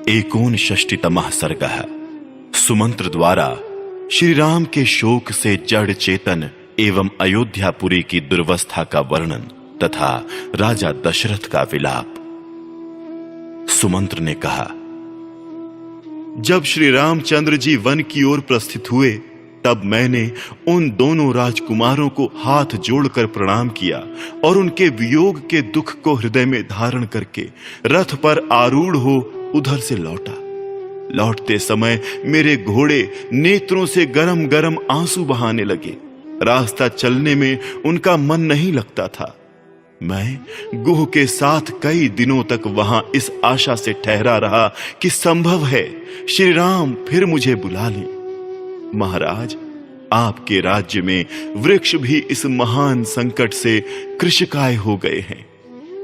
एकोनषष्टितमः सर्गः। सुमंत्र द्वारा श्री राम के शोक से जड़ चेतन एवं अयोध्यापुरी की दुर्वस्था का वर्णन तथा राजा दशरथ का विलाप। सुमंत्र ने कहा, जब श्री रामचंद्र जी वन की ओर प्रस्थित हुए तब मैंने उन दोनों राजकुमारों को हाथ जोड़कर प्रणाम किया और उनके वियोग के दुख को हृदय में धारण करके रथ पर आरूढ़ हो उधर से लौटा। लौटते समय मेरे घोड़े नेत्रों से गरम गरम आंसू बहाने लगे। रास्ता चलने में उनका मन नहीं लगता था। मैं गुह के साथ कई दिनों तक वहां इस आशा से ठहरा रहा कि संभव है श्री राम फिर मुझे बुला लें। महाराज, आपके राज्य में वृक्ष भी इस महान संकट से कृशकाय हो गए हैं।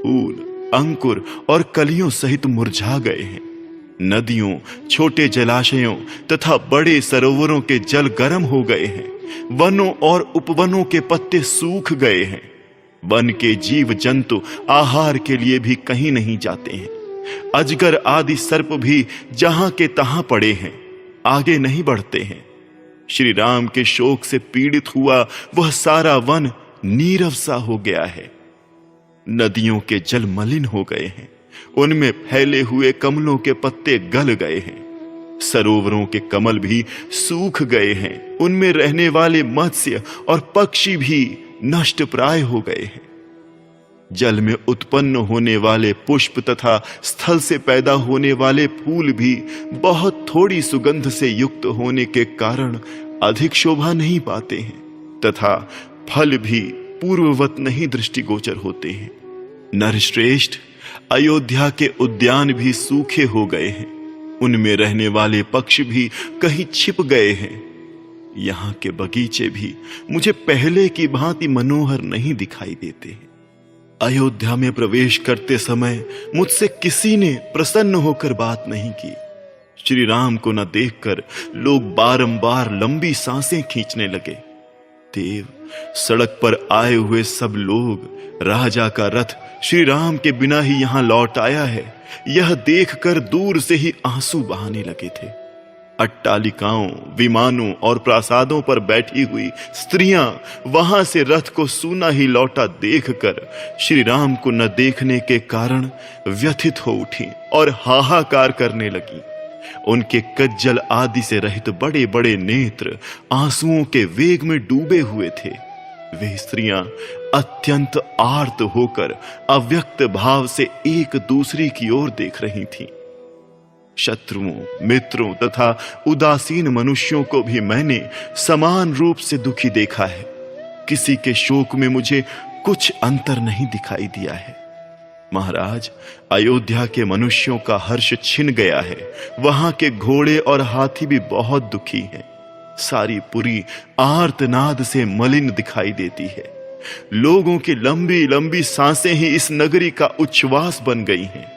फूल, अंकुर और कलियों सहित मुरझा गए हैं। नदियों, छोटे जलाशयों तथा बड़े सरोवरों के जल गर्म हो गए हैं। वनों और उपवनों के पत्ते सूख गए हैं। वन के जीव जंतु आहार के लिए भी कहीं नहीं जाते हैं। अजगर आदि सर्प भी जहां के तहां पड़े हैं, आगे नहीं बढ़ते हैं। श्री राम के शोक से पीड़ित हुआ वह सारा वन नीरव सा हो गया है। नदियों के जल मलिन हो गए हैं। उनमें फैले हुए कमलों के पत्ते गल गए हैं। सरोवरों के कमल भी सूख गए हैं। उनमें रहने वाले मत्स्य और पक्षी भी नष्ट प्राय हो गए हैं। जल में उत्पन्न होने वाले पुष्प तथा स्थल से पैदा होने वाले फूल भी बहुत थोड़ी सुगंध से युक्त होने के कारण अधिक शोभा नहीं पाते हैं तथा फल भी पूर्ववत नहीं दृष्टिगोचर होते हैं। नरश्रेष्ठ, अयोध्या के उद्यान भी सूखे हो गए हैं। उनमें रहने वाले पक्षी भी कहीं छिप गए हैं। यहां के बगीचे भी मुझे पहले की भांति मनोहर नहीं दिखाई देते हैं। अयोध्या में प्रवेश करते समय मुझसे किसी ने प्रसन्न होकर बात नहीं की। श्री राम को न देखकर लोग बारंबार लंबी सांसें खींचने लगे। देव, सड़क पर आए हुए सब लोग राजा का रथ श्री राम के बिना ही यहां लौट आया है, यह देखकर दूर से ही आंसू बहाने लगे थे। अट्टालिकाओं, विमानों और प्रासादों पर बैठी हुई स्त्रियां वहां से रथ को सूना ही लौटा देखकर श्री राम को न देखने के कारण व्यथित हो उठी और हाहाकार करने लगी। उनके कज्जल आदि से रहित बड़े बड़े नेत्र आंसुओं के वेग में डूबे हुए थे। वे स्त्रियां अत्यंत आर्त होकर अव्यक्त भाव से एक दूसरी की ओर देख रही थीं। शत्रुओं, मित्रों तथा उदासीन मनुष्यों को भी मैंने समान रूप से दुखी देखा है। किसी के शोक में मुझे कुछ अंतर नहीं दिखाई दिया है। महाराज, अयोध्या के मनुष्यों का हर्ष छिन गया है। वहां के घोड़े और हाथी भी बहुत दुखी हैं। सारी पुरी आर्तनाद से मलिन दिखाई देती है। लोगों की लंबी लंबी सांसें ही इस नगरी का उच्छ्वास बन गई हैं।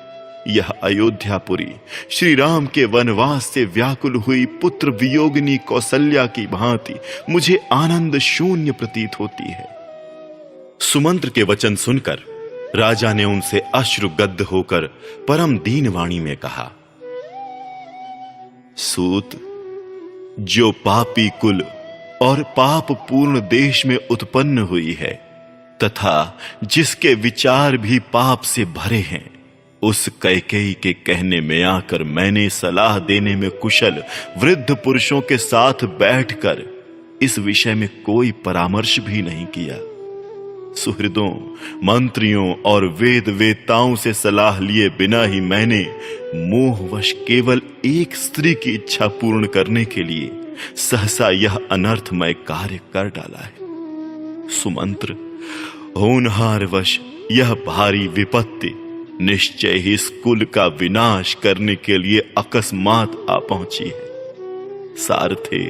यह अयोध्यापुरी श्री राम के वनवास से व्याकुल हुई पुत्र वियोगिनी कौसल्या की भांति मुझे आनंद शून्य प्रतीत होती है। सुमंत्र के वचन सुनकर राजा ने उनसे अश्रुगद्ध होकर परम दीन वाणी में कहा, सूत, जो पापी कुल और पाप पूर्ण देश में उत्पन्न हुई है तथा जिसके विचार भी पाप से भरे हैं, उस कैकेयी के कहने में आकर मैंने सलाह देने में कुशल वृद्ध पुरुषों के साथ बैठकर इस विषय में कोई परामर्श भी नहीं किया। सुहृदों, मंत्रियों और वेद वेताओं से सलाह लिए बिना ही मैंने मोहवश केवल एक स्त्री की इच्छा पूर्ण करने के लिए सहसा यह अनर्थमय कार्य कर डाला है। सुमंत्र, होनहारवश यह भारी विपत्ति निश्चय ही इस कुल का विनाश करने के लिए अकस्मात आ पहुंची है। सारथे,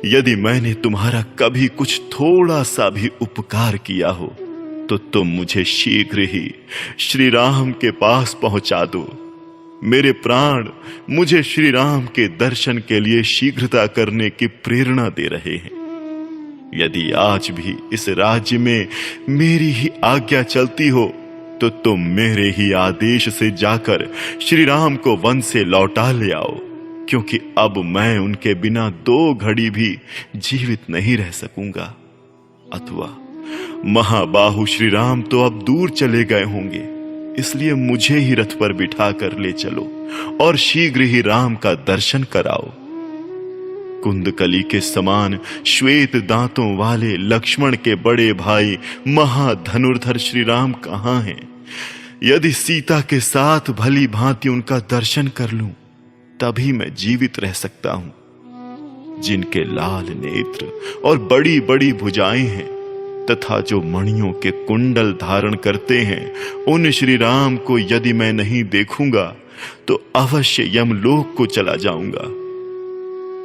यदि मैंने तुम्हारा कभी कुछ थोड़ा सा भी उपकार किया हो तो तुम मुझे शीघ्र ही श्री राम के पास पहुंचा दो। मेरे प्राण मुझे श्री राम के दर्शन के लिए शीघ्रता करने की प्रेरणा दे रहे हैं। यदि आज भी इस राज्य में मेरी ही आज्ञा चलती हो तो तुम मेरे ही आदेश से जाकर श्री राम को वन से लौटा ले आओ, क्योंकि अब मैं उनके बिना 2 घड़ी भी जीवित नहीं रह सकूंगा। अथवा महाबाहु श्री राम तो अब दूर चले गए होंगे, इसलिए मुझे ही रथ पर बिठा कर ले चलो और शीघ्र ही राम का दर्शन कराओ। कुंदकली के समान श्वेत दांतों वाले लक्ष्मण के बड़े भाई महाधनुर्धर श्री राम कहां हैं? यदि सीता के साथ भली भांति उनका दर्शन कर लूं, तभी मैं जीवित रह सकता हूं। जिनके लाल नेत्र और बड़ी बड़ी भुजाएं हैं तथा जो मणियों के कुंडल धारण करते हैं, उन श्री राम को यदि मैं नहीं देखूंगा तो अवश्य यमलोक को चला जाऊंगा।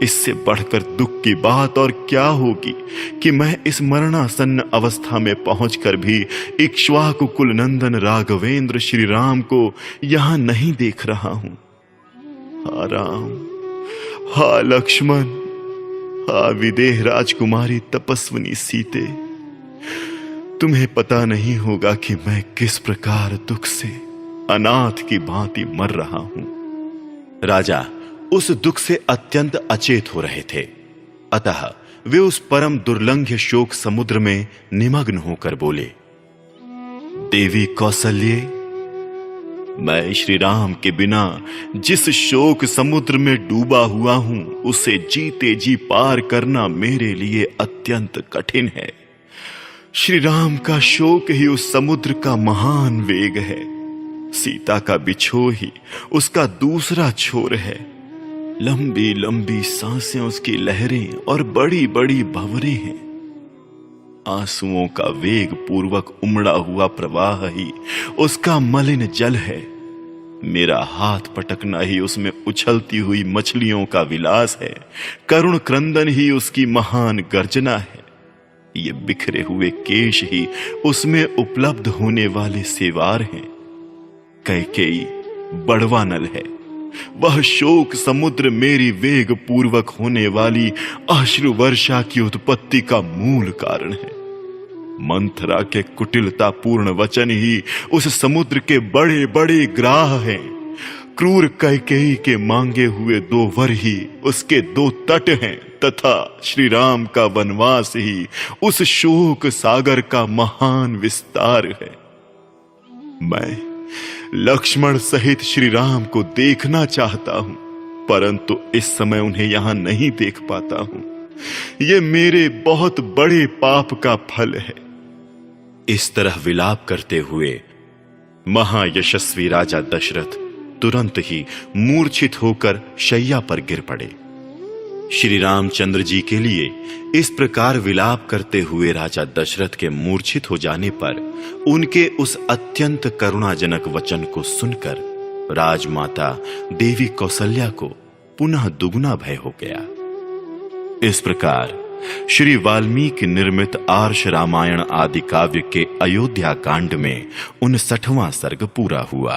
इससे बढ़कर दुख की बात और क्या होगी कि मैं इस मरणासन्न अवस्था में पहुंचकर भी इक्ष्वाकु कुल नंदन राघवेंद्र श्री राम को यहां नहीं देख रहा हूं। हा राम, हा लक्ष्मण, हा विदेह राजकुमारी तपस्विनी सीते, तुम्हें पता नहीं होगा कि मैं किस प्रकार दुख से अनाथ की भांति मर रहा हूं। राजा उस दुख से अत्यंत अचेत हो रहे थे, अतः वे उस परम दुर्लंघ्य शोक समुद्र में निमग्न होकर बोले, देवी कौसल्ये, मैं श्री राम के बिना जिस शोक समुद्र में डूबा हुआ हूं, उसे जीते जी पार करना मेरे लिए अत्यंत कठिन है। श्री राम का शोक ही उस समुद्र का महान वेग है। सीता का बिछोह ही उसका दूसरा छोर है। लंबी लंबी सांसें उसकी लहरें और बड़ी बड़ी भंवरें हैं। आंसुओं का वेग पूर्वक उमड़ा हुआ प्रवाह ही उसका मलिन जल है। मेरा हाथ पटकना ही उसमें उछलती हुई मछलियों का विलास है। करुण क्रंदन ही उसकी महान गर्जना है। ये बिखरे हुए केश ही उसमें उपलब्ध होने वाले सेवार हैं। कैकेयी बड़वा नल है। वह शोक समुद्र मेरी वेग पूर्वक होने वाली अश्रु वर्षा की उत्पत्ति का मूल कारण है। मंथरा के कुटिलता पूर्ण वचन ही उस समुद्र के बड़े बड़े ग्राह हैं। क्रूर कैकेयी के मांगे हुए 2 वर ही उसके 2 तट हैं, तथा श्री राम का वनवास ही उस शोक सागर का महान विस्तार है। मैं लक्ष्मण सहित श्री राम को देखना चाहता हूं, परंतु इस समय उन्हें यहां नहीं देख पाता हूं। यह मेरे बहुत बड़े पाप का फल है। इस तरह विलाप करते हुए महायशस्वी राजा दशरथ तुरंत ही मूर्छित होकर शैया पर गिर पड़े। श्री रामचंद्र जी के लिए इस प्रकार विलाप करते हुए राजा दशरथ के मूर्छित हो जाने पर उनके उस अत्यंत करुणाजनक वचन को सुनकर राजमाता देवी कौसल्या को पुनः दुगुना भय हो गया। इस प्रकार श्री वाल्मीकि निर्मित आर्ष रामायण आदि काव्य के अयोध्या कांड में 59वां सर्ग पूरा हुआ।